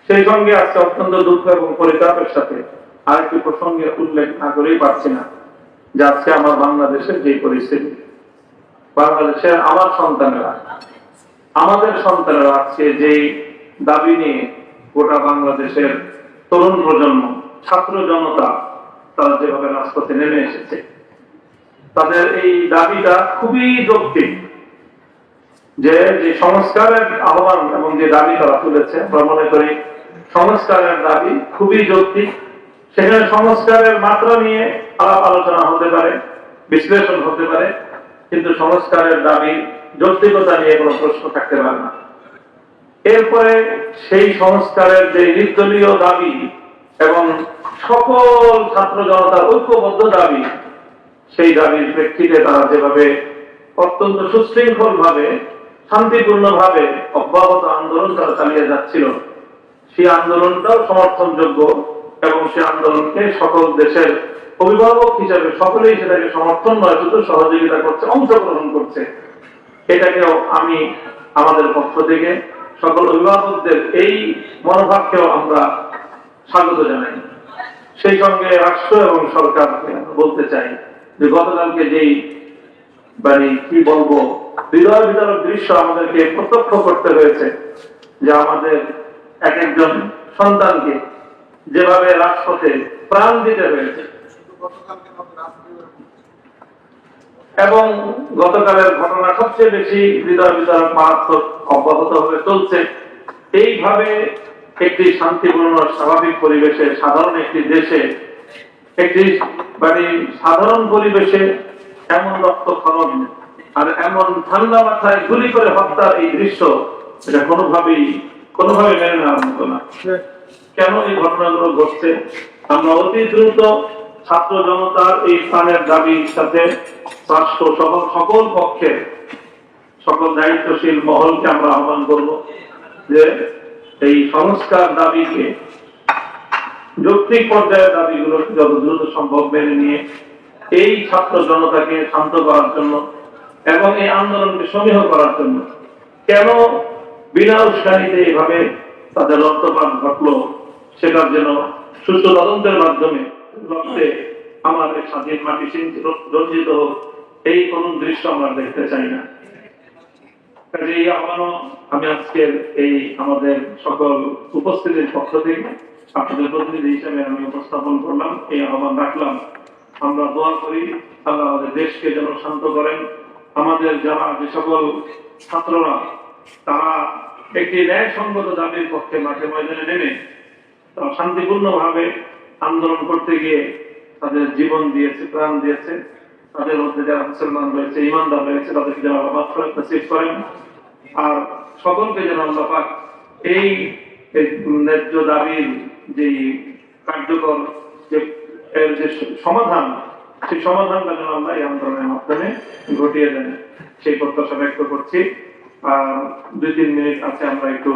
সেই সঙ্গে আজকে অত্যন্ত দুঃখ এবং পরিতাপের সাথে আরেকটি প্রসঙ্গে উল্লেখ না করেই পারছি না যে আজকে আমার বাংলাদেশের যে পরিস্থিতি, বাংলাদেশের আমার সন্তানেরা, আমাদের সন্তানেরা আজকে যে দাবি নিয়ে গোটা বাংলাদেশের তরুণ প্রজন্ম, ছাত্র জনতা তারা যেভাবে রাজপথে নেমে এসেছে, তাদের এই দাবিটা খুবই যৌক্তিক। যে সংস্কারের আহ্বান এবং যে দাবি তারা তুলেছে, আমরা মনে করি সংস্কারের দাবি খুবই যৌক্তিক। সেখানে সংস্কারের মাত্রা নিয়ে আলাপ আলোচনা হতে পারে, বিশ্লেষণ হতে পারে, কিন্তু সংস্কারের দাবি যৌক্তিকতা নিয়ে কোনো প্রশ্ন থাকতে পারে না। এরপরে সেই সংস্কারের যে নির্দলীয় দাবি এবং সকল ছাত্র জনতার ঐক্যবদ্ধ দাবি, সেই দাবির প্রেক্ষিতে তারা যেভাবে অত্যন্ত সুশৃঙ্খল ভাবে, শান্তিপূর্ণ ভাবে অব্যাহত আন্দোলন তারা চালিয়ে যাচ্ছিল, সেই আন্দোলনটাও সমর্থনযোগ্য এবং সেই আন্দোলনকে সকল দেশের অভিভাবক হিসাবে সকলেই সেটাকে সমর্থন নয় শুধু সহযোগিতা করছে, অংশগ্রহণ করছে। এটাকেও আমি আমাদের পক্ষ থেকে সকল অভিভাবকদের এই মনোভাবকেও আমরা স্বাগত জানাই। সেই সঙ্গে রাষ্ট্র এবং সরকার বলতে চাই যে গতকালকে যেই কি বলবো হৃদয় বিদারক দৃশ্য আমাদেরকে প্রত্যক্ষ করতে হয়েছে, যে আমাদের এক একজন সন্তানকে যেভাবে রাজপথে প্রাণ দিতে হয়েছে, এবং গতকালের ঘটনা সবচেয়ে বেশি হৃদয় বিদারক, মারাত্মক অব্যাহত হয়ে চলছে। এইভাবে একটি শান্তিপূর্ণ স্বাভাবিক পরিবেশে, সাধারণ একটি দেশে, একটি সাধারণ পরিবেশে এমন রক্তক্ষরণ আর এমন ঠান্ডা মাথায় গুলি করে হত্যার এই দৃশ্য, এটা কোনোভাবে মেনে নেওয়ার মতো না। কেন এই ঘটনাগুলো ঘটছে? আমরা অতি দ্রুত ছাত্র জনতার এই স্থানের দাবির সাথে রাষ্ট্র সকল পক্ষের সকল দায়িত্বশীল মহলকে আমরা আহ্বান করব যে এই সংস্কার দাবিকে, যৌক্তিক পর্যায়ের দাবিগুলোকে যত দ্রুত সম্ভব মেনে নিয়ে এই ছাত্র জনতাকে শান্ত করার জন্য এবং এই আন্দোলনকে সমীহ করার জন্য, কেন বিনা উস্কানিতে এইভাবে তাদের রক্তপাত ঘটলো, সেটার যেন সুষ্ঠু তদন্তের মাধ্যমে রক্তে আমাদের স্বাধীন মাটি রঞ্জিত হোক, এই কোন দৃশ্য আমরা দেখতে চাই না। এই আহ্বানও আমি আজকের এই আমাদের সকল উপস্থিতির পক্ষ থেকে আপনাদের প্রতিনিধি হিসেবে আমি উপস্থাপন করলাম, এই আহ্বান রাখলাম। আমরা দোয়া করি আল্লাহ আমাদের দেশকে যেন শান্ত করেন। আমাদের যারা যে সকল ছাত্ররা তারা একটি ন্যায়সঙ্গত দাবির পক্ষে মাঠে ময়দানে নেমে তারা শান্তিপূর্ণ ভাবে আন্দোলন করতে গিয়ে তাদের জীবন দিয়েছে, প্রাণ দিয়েছে, তাদের মধ্যে যারা মুসলমান রয়েছে, ইমানদার রয়েছে, তাদেরকে যেন আল্লাহ মাগফিরাত নসিব করেন। আর সকলকে যেন আল্লাহ পাক এই ন্যায্য দাবির যে কার্যকর যে সমাধান, সেই সমাধানটা যেন আমরা এই আন্দোলনের মাধ্যমে ঘটিয়ে দেন, সেই প্রত্যাশা ব্যক্ত করছি। 2-3 মিনিট আছে, আমরা একটু